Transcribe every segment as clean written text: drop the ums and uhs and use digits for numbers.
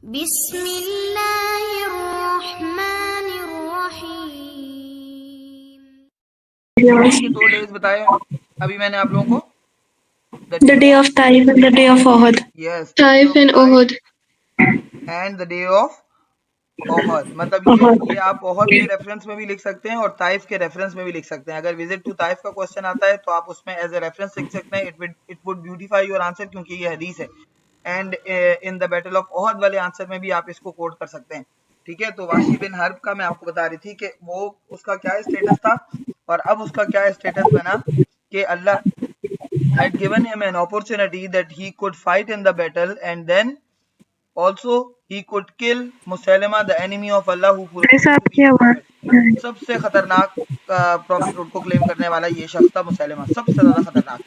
बिस्मिल्लाहिर्रहमानिर्रहीम। 2 डेज बताए अभी मैंने आप लोगों को। The day of Taif and the day of Uhud. Yes, Taif and Uhud. And the day of Uhud. मतलब Uhud. ये आप ओहद के रेफरेंस में भी लिख सकते हैं और ताइफ के रेफरेंस में भी लिख सकते हैं। अगर विजिट टू ताइफ का क्वेश्चन आता है तो आप उसमें एज ए रेफरेंस लिख सकते हैं। It would beautify your answer क्योंकि ये हदीस है। And in the battle of Uhud वाले आंसर में भी आप इसको कोट कर सकते हैं। ठीक है, तो वाशी बिन हर्ब का मैं आपको बता रही थी कि वो उसका क्या स्टेटस था और अब उसका क्या स्टेटस बना कि अल्लाह had given him an opportunity that he could fight in the battle and then also he could kill Musaylama, the enemy of Allah who ऐसा professed to be आपकी a आवाज prophet। सबसे खतरनाक प्रॉफिट को claim करने वाला ये शख्स था मुसैलिमा, सबसे ज्यादा खतरनाक।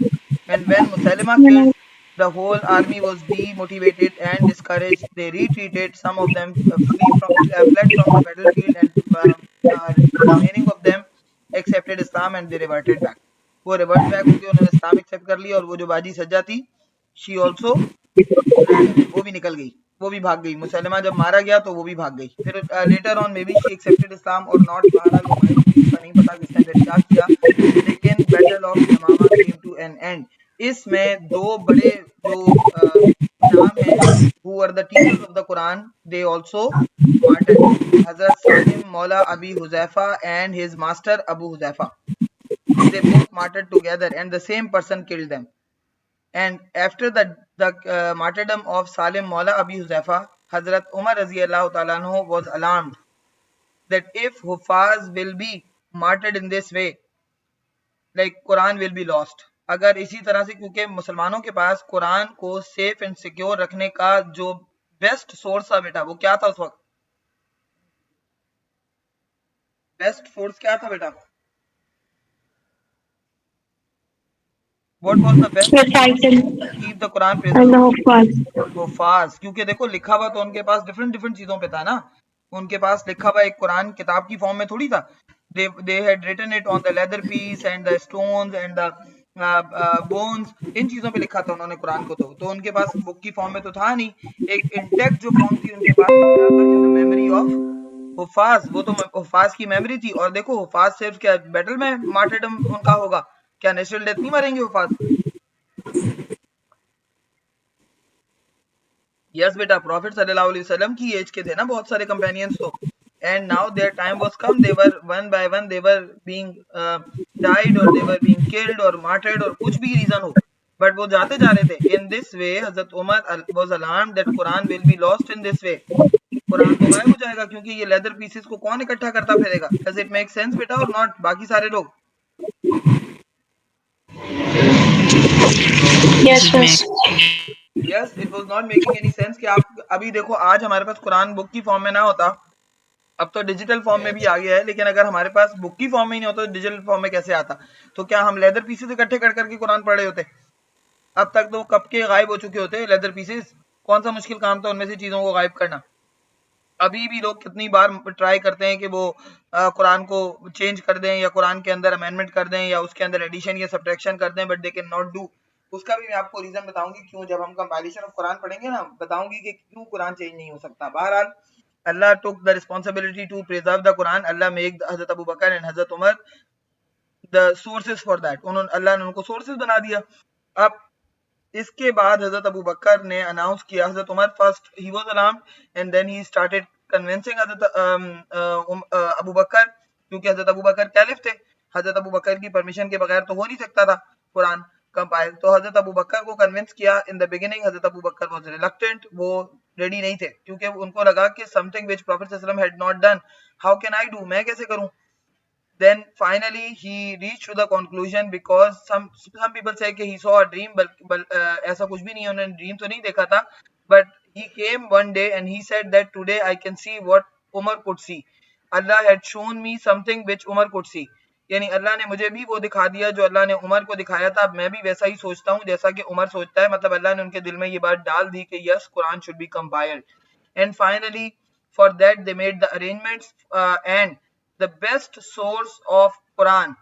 And when Musaylama killed, the whole army was demotivated and discouraged. They retreated. Some of them fled from the battlefield, and remaining of them accepted Islam and they reverted back. वो revert back हो गए, उन्होंने इस्लाम accept कर लिया और वो जो बाजी सज्जा थी शी ऑल्सो रैन अवे, वो भी निकल गई, वो भी भाग गई। मुसलमा जब मारा गया तो वो भी भाग गई। फिर later on maybe she accepted Islam और नॉट, बहरहाल वो मारी गई, उसका नहीं पता किसने फिर क्या किया। लेकिन battle of Yamama came to an end. इसमें दो बड़े जो इमाम हैं who were the teachers of the Quran, they also martyred. Hazrat Salim Maula Abi Huzaifa and his master Abu Huzaifa, they both martyred together and the same person killed them. And after the martyrdom of Salim Maula Abi Huzaifa, Hazrat Umar Raziyallahu Ta'ala anhu was alarmed that if Hufaz will be martyred in this way, like Quran will be lost. अगर इसी तरह से, क्योंकि मुसलमानों के पास कुरान को safe and secure रखने का जो बेस्ट सोर्स था बेटा, वो क्या था उस वक्त? बेस्ट सोर्स क्या था बेटा? What was the best The source title to keep the Quran and preserved? the Hufaz. हुफाज, क्योंकि देखो लिखा हुआ तो उनके पास डिफरेंट डिफरेंट चीजों पे था ना। उनके पास लिखा हुआ एक कुरान किताब की फॉर्म में थोड़ी था। they had written it on the leather piece and the stones and the bones, इन चीजों पे लिखा था उन्होंने कुरान को। तो उनके पास बुक की फॉर्म में तो था नहीं। एक इंटेक्ट जो फॉर्म थी उनके पास, वो क्या था? इन द मेमोरी ऑफ हुफाज। वो तो हुफाज की मेमोरी थी। और देखो हुफाज सिर्फ क्या बैटल में मार्टरडम उनका होगा, क्या नेचुरल डेथ नहीं मरेंगे हुफाज? यस बेटा, प्रॉफिट सल्लल्लाहु अलैहि वसल्लम की एज के थे ना बहुत सारे कंपेनियंस तो। And now their time was come, they were one by one they were being died और दे वर बीइंग किल्ड और मार्टर्ड और कुछ भी रीजन हो, बट वो जाते जा रहे थे। इन this way Hazrat Umar was alarmed that Quran will be lost in this way. Quran तो गायब हो जाएगा क्योंकि ये लेदर पीसेस को कौन इकट्ठा करता फिरेगा? डज इट मेक सेंस बेटा और नॉट? बाकी सारे लोग Yes, yes. Yes, it was not making any sense कि आप अभी देखो आज हमारे पास कुरान बुक की फॉर्म में ना होता, अब तो डिजिटल फॉर्म में भी आ गया है, लेकिन अगर हमारे पास बुक की फॉर्म में ही नहीं होता तो डिजिटल फॉर्म में कैसे आता? तो क्या हम लेदर पीसेस इकट्ठे कर करके कुरान पढ़ रहे होते? अब तक तो कब के गायब हो चुके होते लेदर पीसेस। कौन सा मुश्किल काम था उनमें से चीजों को गायब करना? अभी भी लोग कितनी बार ट्राई करते हैं कि वो कुरान को चेंज कर दें या कुरान के अंदर अमेंडमेंट कर दें या उसके अंदर एडिशन या सब्ट्रैक्शन कर दें, but they can not do. उसका भी मैं आपको रीजन बताऊंगी क्यों, जब हम कंपाइलेशन ऑफ कुरान पढ़ेंगे ना, बताऊंगी कि क्यों कुरान चेंज नहीं हो सकता। बहरहाल Allah took the responsibility to preserve the Quran. Allah made Hazrat Abu Bakr and Hazrat Umar the sources for that. उन्होंने अल्लाह ने उनको सोर्सेज बना दिया। अब इसके बाद हजरत अबू बकर ने अनाउंस किया, Hazrat Umar first he was alarmed and then he started convincing Hazrat Abu बकर, क्योंकि हजरत अबू बकर कैलिफ थे। हजरत अबू बकर की परमिशन के बगैर तो हो नहीं सकता था कुरान कंपाइल। तो हजरत अबू बकर को कन्विंस किया। In the beginning Hazrat Abu Bakr was reluctant, वो रेडी नहीं थे क्योंकि उनको लगा कि समथिंग व्हिच प्रॉफेट सल्लल्लाहु अलैहि वसल्लम had not done, how can I do, मैं कैसे करूं? Then finally he reached to the conclusion because some people say कि he saw a dream, but ऐसा कुछ भी नहीं है, उन्होंने ड्रीम तो नहीं देखा था, but he came one day and he said that today I can see what Umar could see. Allah had shown me something which Umar could see. यानी अल्लाह ने मुझे भी वो दिखा दिया जो अल्लाह ने उमर को दिखाया था। अब मैं भी वैसा ही सोचता हूँ जैसा कि उमर सोचता है। मतलब अल्लाह ने उनके दिल में ये बात डाल दी कि yes Quran should be compiled. And finally for that they made the arrangements and the best source of Quran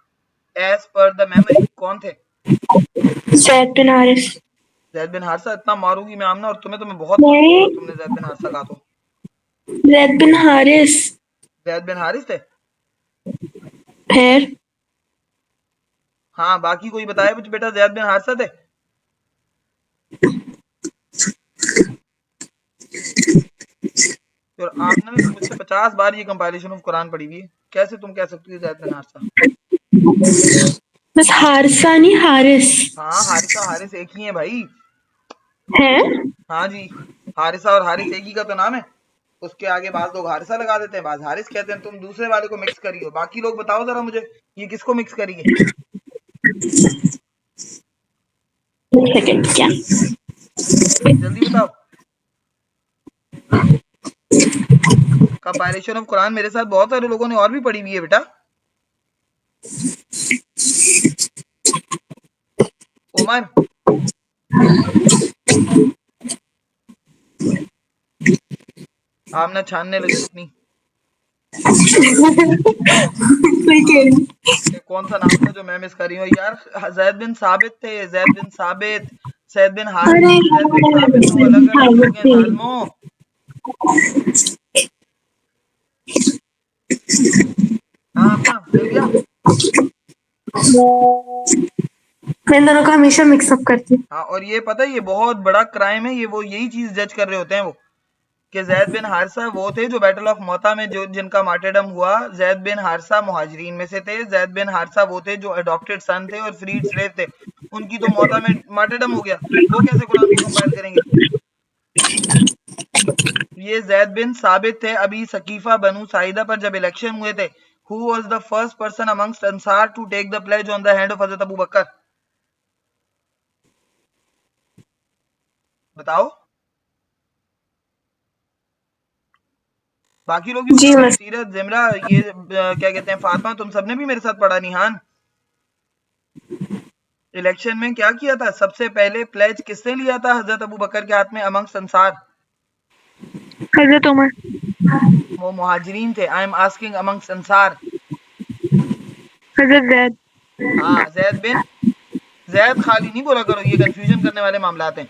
as per the memory कौन थे? Zaid bin Haris. जैद बिन हारिसा, इतना मारूंगी मैं आमना, और तुम्हें तो मैं बहुत मारूंगा अगर नहीं, तुमने जैद बिन हारिसा कहा तो। जैद बिन हारिस। जैद बिन हारिस थे। फिर हाँ, बाकी कोई बताए कुछ बेटा, जैद बिन हारिसा थे। और आपने ने तो मुझसे 50 बार ये कंपाइलेशन ऑफ कुरान पढ़ी हुई है, कैसे तुम कह सकती हो जैद बिन हारिसा। बस हारसा नहीं, हारिस हाँ, हारिसा हारिस एक ही है भाई। है। हाँ जी, हारिसा और हारिस एक ही का तो नाम है। उसके आगे बाज लोग हारिसा लगा देते हैं, बाज हारिस कहते हैं। तुम दूसरे वाले को मिक्स करी हो। बाकी लोग बताओ जरा मुझे, ये किसको मिक्स करी है। एक सेकंड, क्या? जल्दी बताओ। कंपाइलेशन ऑफ कुरान मेरे साथ बहुत सारे लोगों ने और भी पढ़ी हुई है बेटा। उमर, आमना छानने लगी अपनी। कोई कह रही। कि कौन सा नाम था जो मैं मिस कर रही हूँ यार। जैद बिन साबित थे, जैद बिन साबित। सैद बिन हारिस अरे थे, जैद बिन साबित दो अलग अलग हारिस लोग हैं थे। जालमो। हाँ अपना मिल गया। मैं इन दोनों को हमेशा मिक्सअप करती हूँ। हाँ, और ये पता है ये बहुत बड़ा क्राइम है, ये वो यही चीज जज कर रहे होते हैं वो, कि जैद बिन हारिसा वो थे जो बैटल ऑफ मोता में जो जिनका मार्टेडम हुआ। जैद बिन हारिसा मुहाजिरीन में से थे। जैद बिन हारिसा वो थे जो अडॉप्टेड सन थे और फ्रीड स्लेव थे। उनकी तो मोता में मार्टेडम हो गया, वो कैसे कुरान को कंपाइल करेंगे। ये जैद बिन साबित थे। अभी सकीफा बनु साइदा पर जब इलेक्शन हुए थे, who was the first person amongst Ansar to take the pledge on the hand of Hazrat Abu बकर। बताओ। बाकी लोग भी जी बता रहे हैं, बस। सीरत, जिमरा, ये क्या कहते हैं, फातिमा, तुम सबने भी मेरे साथ पढ़ा। निहान, इलेक्शन में क्या किया था, सबसे पहले प्लेज किसने लिया था हजरत अबू बकर के हाथ में अमंगस्ट अंसार। हजरत उमर। वो मुहाजिरीन थे। I am asking amongst Ansar. हजरत जैद। हाँ, जैद बिन, जैद खाली नहीं बोला करो, ये कंफ्यूजन करने वाले मामलात हैं।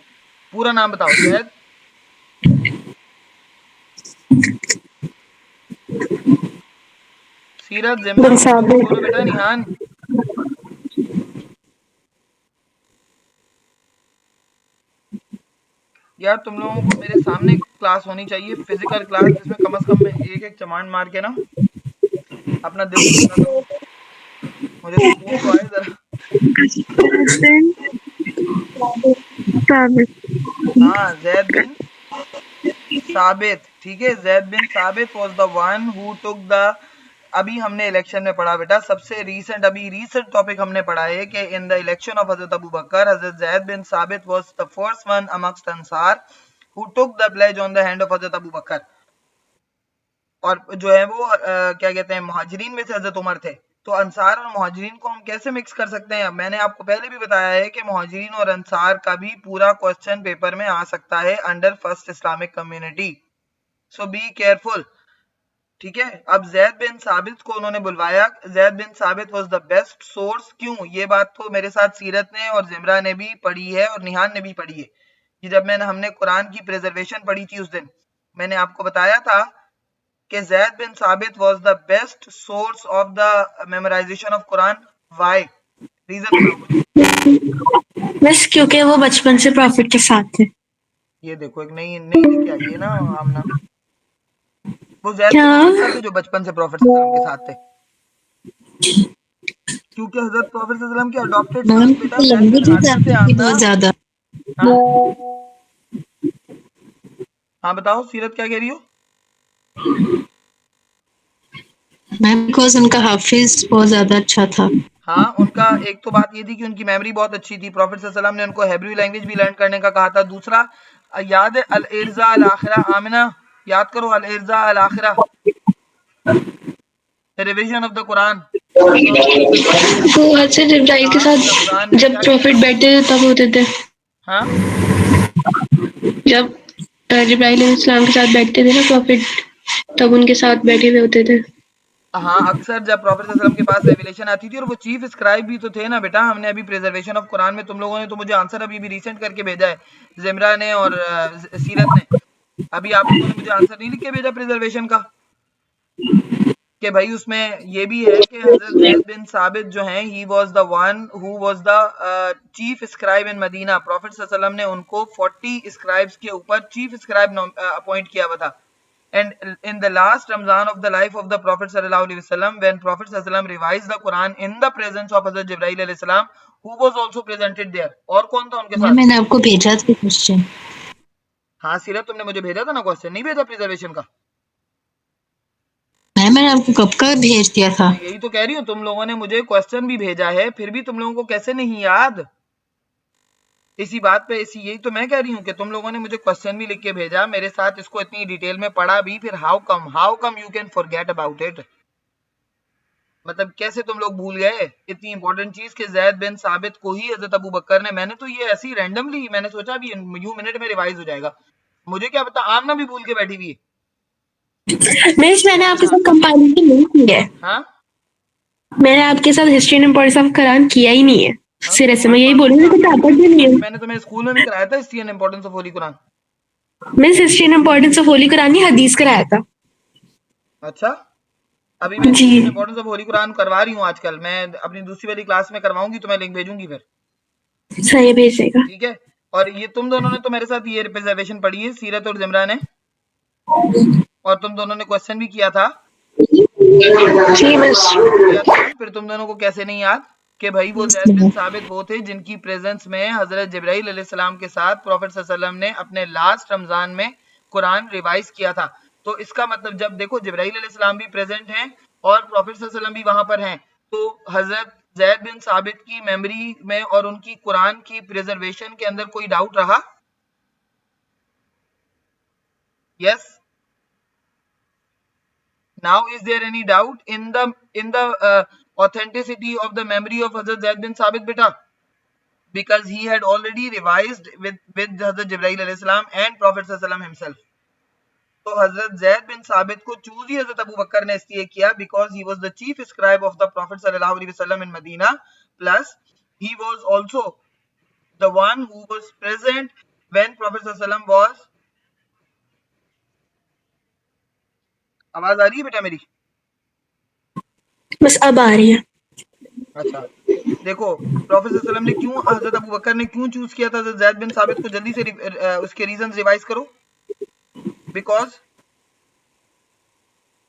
पूरा नाम बताओ। जैद, सीरत, जिमरा, बिन बोलो साबित। बेटा। निहान, यार तुम लोगों को मेरे सामने क्लास होनी चाहिए, फिजिकल क्लास, जिसमें कम से कम मैं एक एक चमान मार के ना अपना दिल खुश कर सकूं, मुझे सुकून तो आए जरा। बिन साबित। हाँ, जैद बिन साबित, ठीक है। Zaid bin Sabit was the one who took the, अभी हमने इलेक्शन में पढ़ा बेटा, सबसे रीसेंट, अभी रीसेंट टॉपिक हमने पढ़ा है कि in the election of Hazrat Abu Bakr, Hazrat Zaid bin Sabit was the first one amongst Ansar who took the pledge on the hand of Hazrat Abu बकर। और जो है वो क्या कहते हैं, मुहाजिरीन में से हजरत उमर थे। तो अंसार और मुहाजिरीन को हम कैसे मिक्स कर सकते हैं। मैंने आपको पहले भी बताया है कि मुहाजिरीन और अंसार का भी पूरा क्वेश्चन पेपर में आ सकता है under first Islamic community, so be careful, ठीक है। अब जैद बिन साबित को उन्होंने बुलवाया। Zaid bin Sabit was the best source. क्यों, ये बात तो मेरे साथ सीरत ने और जिमरा ने भी पढ़ी है और निहान ने भी पढ़ी है, कि जब हमने कुरान की प्रिजर्वेशन पढ़ी थी उस दिन मैंने आपको बताया था कि Zaid bin Sabit was the best source of the memorization of Quran. Why, reason बताओ मुझे। बस क्योंकि वो बचपन से प्रॉफिट के साथ थे। ये देखो एक नई नई लेके आई है ना आमना। वो जैद क्या? बिन हारिसा थे जो बचपन से प्रॉफिट सल्लल्लाहु अलैहि वसल्लम के साथ थे, क्योंकि हजरत प्रॉफिट सल्लल्लाहु अलैहि वसल्लम के अडॉप्टेड मैम सन्स बेटा आपको जैद बिन लैंग्वेज हारिसा थे आपकी आमना। बहुत ज्यादा। हाँ, हाँ बताओ सीरत क्या कह रही हो। मैम बिकॉज उनका हाफिज बहुत ज्यादा अच्छा था। हाँ, उनका एक तो बात ये थी कि उनकी मेमोरी बहुत अच्छी थी। प्रॉफिट सल्लल्लाहु अलैहि वसल्लम ने उनको हेब्रू लैंग्वेज भी लर्न करने का कहा था। दूसरा, याद है अल इर्जा अल आखिरा, आमिना याद करो, अल इर्जा अल आखिरा, रिवीजन ऑफ द कुरान, जो प्रॉफिट सल्लल्लाहु अलैहि वसल्लम ने तो हजरत इब्राहिम के साल रमजान साथ में जब क्या किया प्रॉफिट था। बैठते थे तब होते थे। हाँ, जब जिब्राइल इस्लाम के साथ बैठते थे ना प्रॉफिट, तब उनके साथ बैठे हुए होते थे। हाँ, अक्सर जब प्रॉफेट सल्लल्लाहु अलैहि वसल्लम के पास रेवलेशन आती थी, और वो चीफ स्क्राइब भी तो थे ना बेटा। हमने अभी प्रिजर्वेशन ऑफ कुरान में तुम लोगों ने तो मुझे आंसर अभी भी रिसेंट करके भेजा है, जिमरा ने और सीरत ने। अभी आप लोगों ने मुझे आंसर नहीं लिख के भेजा प्रिजर्वेशन का, कि भाई उसमें ये भी है कि हजरत ज़ैद बिन साबित जो हैं, he was the one who was the chief scribe in Medina. Prophet सल्लल्लाहु अलैहि वसल्लम ने उनको 40 स्क्राइब्स के ऊपर चीफ स्क्राइब अपॉइंट किया हुआ था। And in the last Ramzan of the life of the Prophet sallallahu alaihi wasallam, when Prophet sallallahu alaihi wasallam revised the Quran in the presence of Hazrat Jibreel alayhi salam, who was also presented there? और कौन था उनके ma'am साथ? मैंने आपको भेजा था question. हाँ सीरत, तुमने मुझे भेजा था ना क्वेश्चन, नहीं भेजा प्रिजर्वेशन का? मैम मैंने आपको कब का भेज दिया था। मैं यही तो कह रही हूँ, तुम लोगों ने मुझे क्वेश्चन भी भेजा है, फिर भी तुम लोगों को कैसे नहीं याद? इसी बात पे यही तो मैं कह रही हूँ कि तुम लोगों ने मुझे क्वेश्चन भी लिख के भेजा, मेरे साथ इसको इतनी डिटेल में पढ़ा भी, फिर how come you can forget about it? मतलब कैसे तुम लोग भूल गए इतनी इंपॉर्टेंट चीज कि ज़ैद बिन साबित को ही हजरत अबू बकर ने। मैंने तो ये ऐसी रैंडमली मैंने सोचा भी यू मिनट में रिवाइज हो जाएगा, मुझे क्या पता आमना भी भूल के बैठी हुई है। मिस मैंने आपके साथ कंपैरिजन नहीं की है। हाँ मैंने आपके साथ history and importance of Quran किया ही नहीं है। हाँ, सिरे से मैं कोई यही बात बोलूंगी कि टॉपर भी नहीं है। मैंने तुम्हें स्कूल में भी कराया था history and importance of holy Quran. Miss history and importance of holy Quran नहीं, हदीस कराया था। अच्छा, अभी मैं जी history and importance of holy Quran करवा रही हूँ आजकल। मैं अपनी दूसरी वाली क्लास में करवाऊंगी तो मैं लिंक भेजूंगी फिर, सही भेजेगा। ठीक है? और ये तुम दोनों ने तो मेरे साथ ये रिप्रेजेंटेशन पढ़ी है, सीरत और जिमरा ने, और तुम दोनों ने क्वेश्चन भी किया था। जी मिस। किया था ना? फिर तुम दोनों को कैसे नहीं याद कि भाई वो Yes, ज़ैद बिन मैम। साबित वो थे जिनकी प्रेजेंस में हजरत जिब्राइल अलैहिस्सलाम के साथ प्रॉफेट सल्लल्लाहु अलैहि वसल्लम ने अपने लास्ट रमजान में कुरान रिवाइज किया था। तो इसका मतलब जब देखो जिब्राइल अलैहिस्सलाम भी प्रेजेंट हैं और प्रॉफेट सल्लल्लाहु अलैहि वसल्लम भी वहां पर हैं, तो हजरत ज़ैद बिन साबित की मेमोरी में और उनकी कुरान की प्रिजर्वेशन के अंदर कोई डाउट रहा? Yes, now is there any doubt in the authenticity of the memory of Hazrat Zaid bin Sabit beta? Because he had already revised with Hazrat Jibreel alayhi salam and Prophet sallallahu alaihi wasallam himself. तो हजरत Zaid bin साबित को choose ही हजरत Abu बकर ने इसलिए किया because he was the chief scribe of the prophet सल्लल्लाहु अलैहि वसल्लम in Medina, plus he was also the one who was present when prophet सल्लल्लाहु अलैहि वसल्लम वाज। आवाज आ रही है बेटा मेरी? बस अब आ रही है। अच्छा, देखो प्रॉफेट सल्लल्लाहु अलैहि वसल्लम ने क्यों, हजरत अबू बकर ने क्यों चूज किया था हजरत ज़ैद बिन साबित को? जल्दी से उसके रीजंस रिवाइज करो। बिकॉज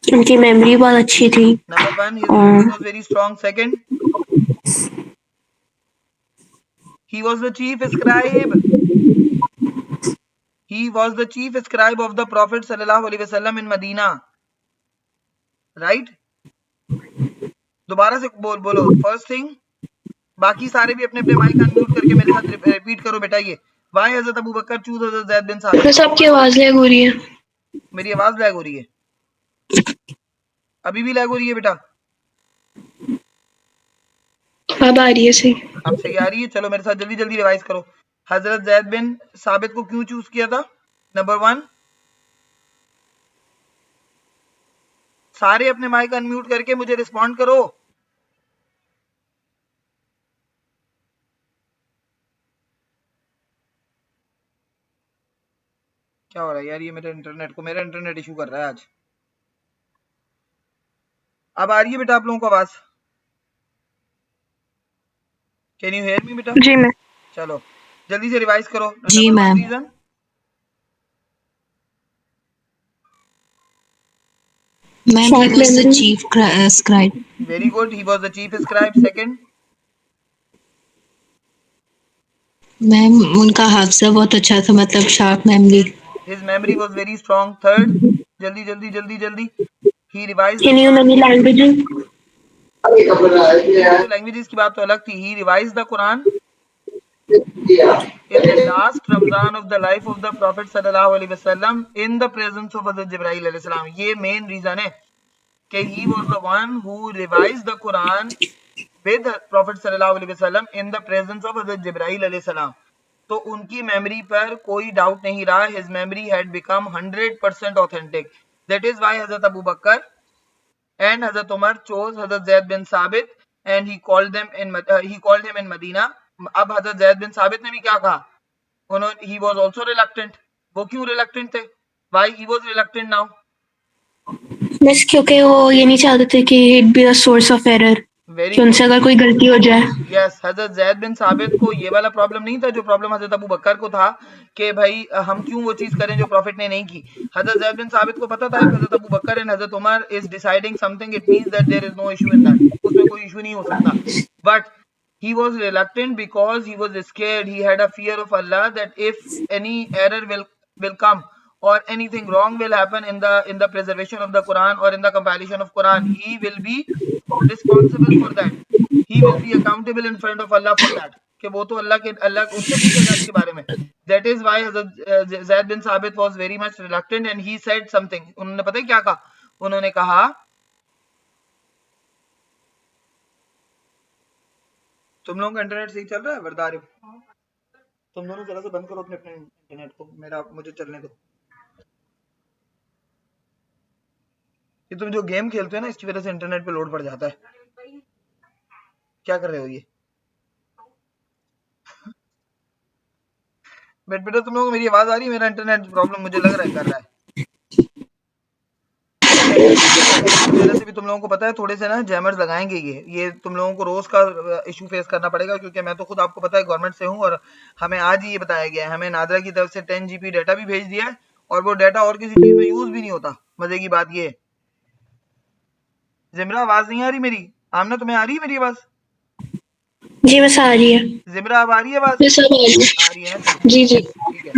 उनकी मेमोरी बहुत अच्छी थी नंबर 1 हिज और memory was very strong, second he was the chief scribe, he was the chief scribe of the prophet sallallahu alaihi wasallam in Medina, right? दोबारा से बोलो फर्स्ट थिंग। बाकी सारे भी अपने अपने माइक अनम्यूट करके मेरे साथ रिपीट करो बेटा। ये वाई हजरत अबू बकर चूज हजरत ज़ैद बिन साबित? बस आपकी आवाज लैग हो रही है। मेरी आवाज लैग हो रही है? अभी भी लैग हो रही है बेटा? अब आ रही है सही। अब सही आ रही है? चलो मेरे साथ जल्दी जल्दी रिवाइज करो। हजरत ज़ैद बिन साबित को क्यों चूज किया था? नंबर 1, सारे अपने माइक अनम्यूट करके मुझे रिस्पॉन्ड करो। क्या हो रहा है यार, ये मेरे इंटरनेट इशू कर रहा है आज। अब आ रही है बेटा आप लोगों को आवाज? कैन यू हेयर मी बेटा? जी मैं। चलो जल्दी से रिवाइज करो। जी number 1 ma'am. Reason, ma'am he was the chief scribe. Very good, he was the chief scribe. Second, ma'am उनका हाफजा बहुत अच्छा था, मतलब sharp memory. His memory was very strong. Third, जल्दी जल्दी जल्दी जल्दी, he revised He the knew Quran. many languages. तो लैंग्वेजेस की बात तो अलग थी। He revised the Quran in the last Ramzan of the life of the Prophet sallallahu alaihi wasallam in the presence of Hazrat Jibreel alayhi salam. ये main reason है कि he was the one who revised the Quran with Prophet sallallahu alaihi wasallam in the presence of Hazrat Jibreel alayhi salam. तो उनकी memory पर कोई doubt नहीं रहा। his memory had become 100% authentic. That is why Hazrat Abu Bakr and Hazrat Umar chose Hazrat Zaid bin Sabit and he called him in Medina. अब हजरत Zaid bin साबित ने भी क्या कहा, उन्होंने he was also reluctant. वो क्यों reluctant थे? Why he was reluctant now? बस क्योंकि वो ये नहीं चाहते थे कि it be a source of error, Very कि उनसे good. अगर कोई गलती हो जाए. यस, हजरत जैद बिन साबित को ये वाला प्रॉब्लम नहीं था जो प्रॉब्लम हजरत अबू बकर को था कि भाई हम क्यों वो चीज करें जो प्रॉफिट ने नहीं की. हजरत जैद बिन साबित को पता था कि हजरत Abu Bakr and Hazrat Umar is deciding something, it means that there is no issue in that, उसमें कोई इशू नहीं हो सकता. But he was reluctant because he was scared, he had a fear of Allah that if any error will come or anything wrong will happen in the preservation of the Quran or in the compilation of Quran, he will be responsible for that, he will be accountable in front of Allah for that, कि वो तो अल्लाह उससे पूछेगा इसके बारे में. That is why Hazrat Zaid bin Sabit was very much reluctant and he said something. उन्होंने पता है क्या कहा? उन्होंने कहा, तुम लोगों का इंटरनेट सही चल रहा है वरदार? तुम दोनों जरा से बंद करो अपने अपने इंटरनेट को, मुझे चलने दो. ये तुम जो गेम खेलते हो ना इसकी वजह से इंटरनेट पे लोड पड़ जाता है. क्या कर रहे हो ये? बेटा तुम लोगों को मेरी आवाज आ रही है? मेरा इंटरनेट प्रॉब्लम मुझे लग रहा है कर रहा है. इसकी वजह से भी तुम लोगों को पता है थोड़े से ना जैमर्स लगाएंगे. ये तुम लोगों को रोज का इशू फेस करना पड़ेगा, क्योंकि मैं तो खुद आपको पता है गवर्नमेंट से हूँ और हमें आज ही ये बताया गया है, हमें नादरा की तरफ से 10 GB डाटा भी भेज दिया है और वो डाटा और किसी चीज में यूज भी नहीं होता. मजे की बात ये है. जिमरा आवाज नहीं आ रही मेरी? आमना तुम्हें आ रही है मेरी आवाज? जी बस आ रही है. जिमरा अब आ रही है आवाज? ये सब आ रही है ना? जी जी. ठीक है.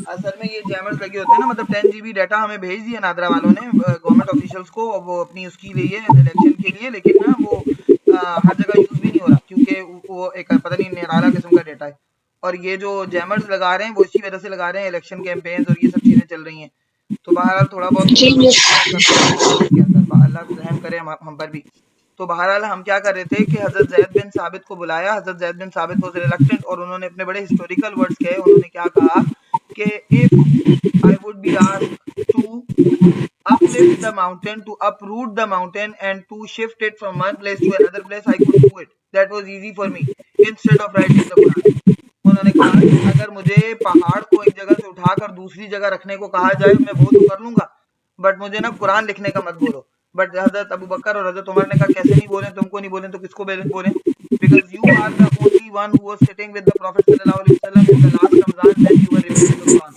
असल में ये जैमर्स लगे होते हैं ना, मतलब 10 GB डाटा हमें भेज दिया नादरा वालों ने गवर्नमेंट ऑफिशियल्स को, वो अपनी उसकी लिए इलेक्शन के लिए, लेकिन ना वो हर जगह यूज भी नहीं हो रहा क्योंकि वो एक पता नहीं निराला किस्म का डाटा है. और ये जो जैमर्स लगा रहे हैं वो इसी वजह से लगा रहे हैं, इलेक्शन कैंपेन्स और ये सब चीजें चल रही हैं. तो बहरहाल थोड़ा बहुत अल्लाह रहम करे हम पर भी. तो बहरहाल हम क्या कर रहे थे कि हजरत जैद बिन साबित को बुलाया. हजरत Zaid bin Sabit was reluctant और उन्होंने अपने बड़े हिस्टोरिकल वर्ड्स कहे. उन्होंने क्या कहा कि if I would be asked to uplift the mountain, to uproot the mountain and to shift it from one place to another place, I could do it. That was easy for me instead of writing the Quran. उन्होंने कहा कि अगर मुझे पहाड़ को एक जगह से उठाकर दूसरी जगह रखने को कहा जाए मैं वो तो कर लूंगा, बट मुझे ना कुरान लिखने का मत बोलो. बट हजरत अबू बकर और हजरत उमर ने कहा कैसे नहीं बोले? तुमको नहीं बोले तो किसको बोले? Because you are the only one who was sitting with the Prophet sallallahu alaihi wasallam in the last Ramzan when you were reading the Quran.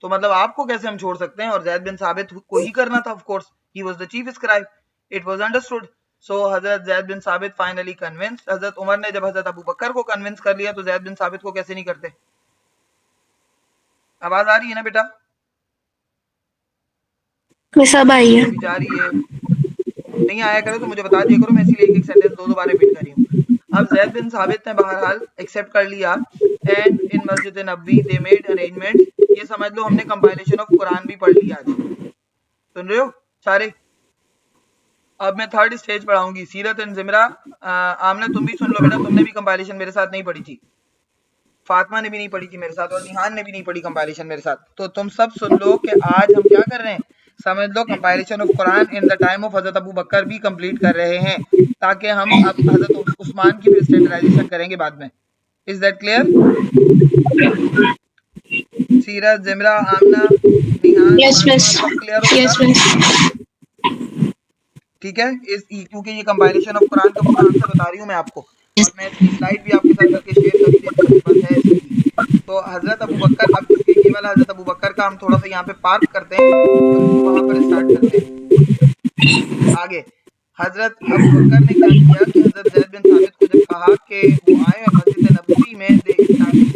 तो मतलब आपको कैसे हम छोड़ सकते हैं? और जैद बिन साबित को ही करना था, of course he was the chief scribe. It was understood. So हजरत जैद बिन साबित फाइनली कन्विंस्ड. हजरत उमर ने जब हजरत अबू बकर को कन्विंस कर लिया तो जैद बिन साबित को कैसे नहीं करते? आवाज आ रही है ना बेटा? सब आई है. जा रही है? नहीं आया करे तो मुझे बता दिया करो, मैं इसीलिए एक सेंटेंस दो बार रिपीट कर रही हूँ. अब जैद बिन साबित ने बहरहाल एक्सेप्ट कर लिया एंड इन मस्जिद नबवी दे मेड अरेंजमेंट. ये समझ लो हमने कंपाइलेशन ऑफ कुरान भी पढ़ लिया आज. सुन रहे हो सारे? अब मैं थर्ड स्टेज पढ़ाऊंगी, सीरत एंड जिमरा. आमना तुम भी सुन लो बेटा, तुमने भी कंपाइलेशन मेरे साथ नहीं पढ़ी थी, फातिमा ने भी नहीं पढ़ी थी मेरे साथ और निहान ने भी नहीं पढ़ी कंपाइलेशन मेरे साथ. तो तुम सब सुन लो कि आज हम क्या कर रहे हैं. समझ लो compilation of Quran in the time of Hazrat Abu बकर भी कंप्लीट कर रहे हैं, ताकि हम अब हजरत उस्मान की भी स्टैंडर्डाइजेशन करेंगे बाद में. Is that clear? सीरत, जिमरा, आमना, निहान, Yes, miss. क्लियर हो Yes, गया? miss. ठीक है. क्योंकि ये कंपाइलेशन ऑफ कुरान का पूरा आंसर बता रही हूँ मैं आपको, और मैं इसकी स्लाइड भी आपके साथ करके शेयर कर देने की जरूरत है इसकी. तो हजरत अबू बकर, अब चूंकि ये वाला हजरत अबू बकर का हम थोड़ा सा यहाँ पे पार्क करते हैं, वहां पर स्टार्ट करते हैं आगे. हजरत अबू बकर ने क्या किया कि हजरत जैद बिन साबित को जब कहा कि वो आए और मस्जिद नबवी में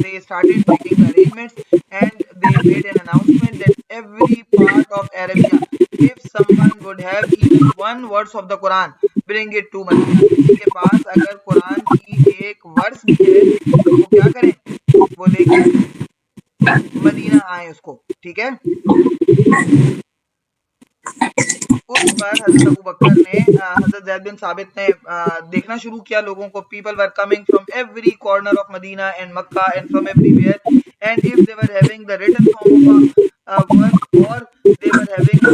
they started making the arrangements and they made an announcement that every part of Arabia, if someone would have even one verse of the Quran, bring it to Medina. किसी के पास अगर कुरान की एक वर्स भी है तो वो क्या करें? वो लेके मदीना आए उसको. ठीक है. उस पर हजरत अबू बकर ने, हजरत जैद बिन साबित ने देखना शुरू किया लोगों को. People were coming from every corner of Medina and Mecca and from everywhere, and if they were having the written form of a verse और they were having a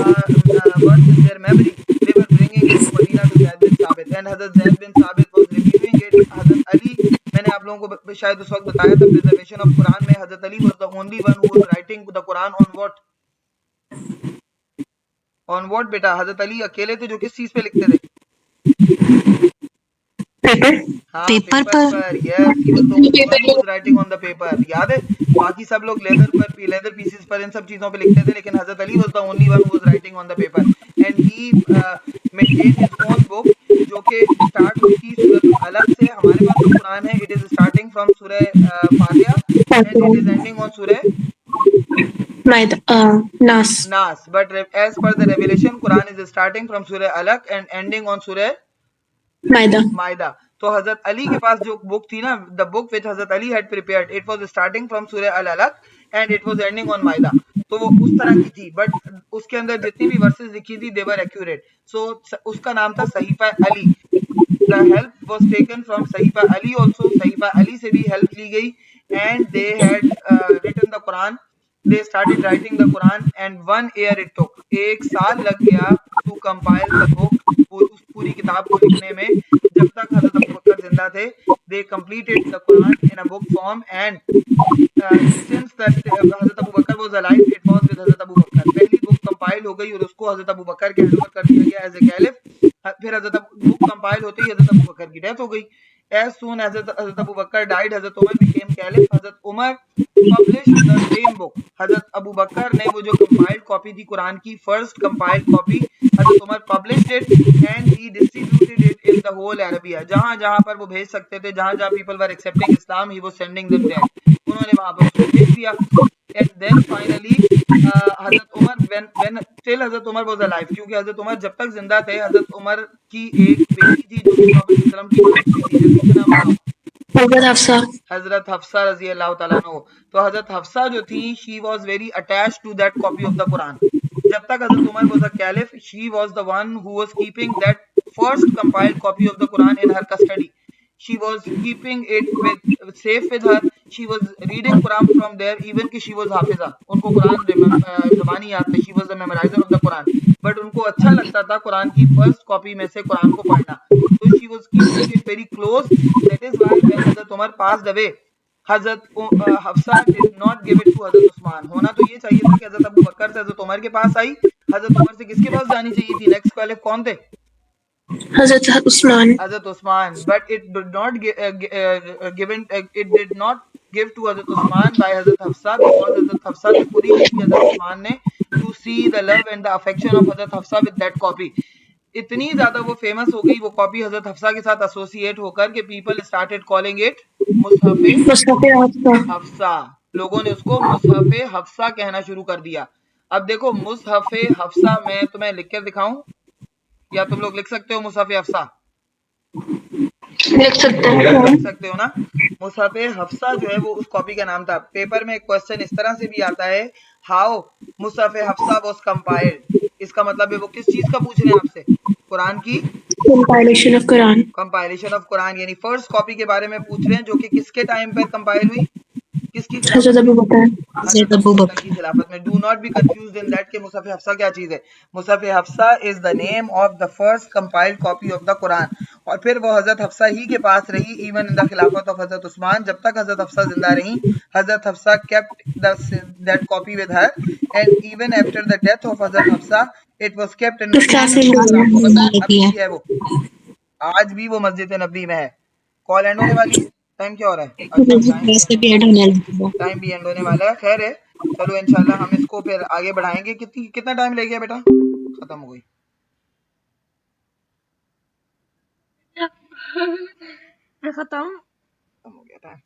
verse in their memory, they were bringing it to Medina to Zaid bin Sabit, and Hazrat Zaid bin Sabit was reviewing it. Hazrat Ali, मैंने आप लोगों को शायद उस वक्त बताया था preservation of Quran में Hazrat Ali was the only one who was writing the Quran on what? On what बेटा? Hazrat Ali अकेले थे जो किस चीज पे लिखते थे? पेपर हाँ पेपर पेपर पर। पर, yes, he was the only one who was writing on the paper. याद है? बाकी सब लोग लेदर पीसेस पर इन सब चीजों पे लिखते थे, लेकिन हजरत Ali was the only one who was writing on the paper, and he maintained his own book जो कि स्टार्ट हुई थी सूरत अलग से. हमारे पास जो कुरान है, it is starting from सूरह फातिहा and it is ending on सूरह नास. Nas, but as per the revelation, Quran is starting from Surah Alaq and ending on Surah मायदा. Maida. तो हजरत अली के पास जो बुक थी ना, द बुक विच हजरत Ali had prepared, it was starting from सूरह अल अलक and it was ending on माइदा. तो वो उस तरह की थी, बट उसके अंदर जितनी भी वर्सेस लिखी थी दे वर एक्यूरेट. सो उसका नाम था सहीफा Ali. The help was taken from Sahifa Ali also. Sahifa Ali से भी help ली गई, and they had written the Quran. They started writing the Quran, and 1 year it took. एक साल लग गया to compile the book, उस पूरी किताब को लिखने में. जब तक हजरत अबू बकर जिंदा थे, they completed the Quran in a book form, and since that Hazrat Abu Bakr was alive, it was with Hazrat Abu बकर. पहली बुक कंपाइल हो गई और उसको हजरत अबू बकर के हैंडओवर कर दिया गया एज ए कैलिफ. फिर हजरत बुक कंपाइल होते ही हजरत अबू बकर की डेथ हो गई. As soon as Hazrat Abu Bakr died, Hazrat Umar became caliph. Hazrat Umar published the same book. Hazrat Abu बकर ने वो जो compiled copy थी कुरान की, first compiled copy, Hazrat Umar published it and he distributed it in the whole Arabia. जहां जहां पर वो भेज सकते थे, जहां जहां people were accepting Islam, he was sending them there. उन्होंने वहां पर उसको भेज दिया. And then finally Hazrat Umar when still Hazrat Umar was alive, क्योंकि हजरत उमर जब तक जिंदा थे, हजरत उमर की एक बेटी थी जो कि प्रॉफेट सल्लल्लाहु अलैहि वसल्लम की वाइफ भी थी. जल्दी से नाम बताओ. हजरत हफ्सा. हजरत हफ्सा रजी अल्लाह तआला अन्हु. तो हजरत हफ्सा जो थी, she was very attached to that copy of the Quran. जब तक हजरत Umar was a caliph, she was the one who was keeping that first compiled copy of the Quran in her custody. She was keeping it safe with her. She was reading Quran from there, even कि she was Hafiza. उनको कुरान ज़बानी याद थे. She was the memorizer of the Quran. But उनको अच्छा लगता था कुरान की first copy में से कुरान को पढ़ना. So she was keeping it very close. That is why when Hazrat Umar passed away, Hazrat Hafsa did not give it to Hazrat Usman. होना तो ये चाहिए था कि हजरत अबू बकर से हजरत उमर के पास आई. हजरत उमर से किसके पास जानी चाहिए थी? नेक्स्ट कैलिफ कौन थे? हजरत Usman. Hazrat Usman. But it did not it did not give to Hazrat Usman by Hazrat Hafsa, because Hazrat Hafsa से खुदी की थी Hazrat Usman ने, to see the love and the affection of Hazrat Hafsa with that copy. इतनी ज्यादा वो famous हो गई वो कॉपी हजरत हफ्सा के साथ एसोसिएट होकर के पीपल स्टार्टेड कॉलिंग इट मुसहफे हफ्सा. लोगों ने उसको मुसहफे हफ्सा कहना शुरू कर दिया. अब देखो मुसहफे हफ्सा मैं तुम्हें लिख कर दिखाऊं, या तुम लोग लिख सकते हो मुसहफे हफ्सा? लिख सकते हैं. लिख सकते हो ना? मुसहफे हफ्सा जो है वो उस कॉपी का नाम था. पेपर में एक क्वेश्चन इस तरह से भी आता है, हाउ मुसहफे हफ्सा वाज कंपाइल्ड. इसका मतलब है वो किस चीज का पूछ रहे हैं आपसे? कुरान की compilation of Quran. Compilation of Quran, यानी फर्स्ट कॉपी के बारे में पूछ रहे हैं, जो कि किसके टाइम पर कंपाइल हुई? किसकी हजरत अबू बकर. हजरत अबू बकर की खिलाफत में. Do not be confused in that कि मुसहफे हफ्सा क्या चीज है. मुसहफे Hafsa is the name of the first compiled copy of the Quran. और फिर वो हजरत हफ्सा ही के पास रही इवन इन द खिलाफत ऑफ हजरत उस्मान. जब तक हजरत हफ्सा जिंदा रही, हजरत Hafsa kept that copy with her, and even after the death of हजरत हफ्सा इट वाज केप्ट इन आपको पता है अभी भी है वो, आज भी वो मस्जिद नबी में है. कॉल एंड होने वाली है. टाइम क्या हो रहा है? अच्छा टाइम भी एंड होने वाला है. खैर है, चलो इंशाल्लाह हम इसको फिर आगे बढ़ाएंगे. कितना टाइम ले गया बेटा? खत्म हो गई. खत्म हो गया टाइम.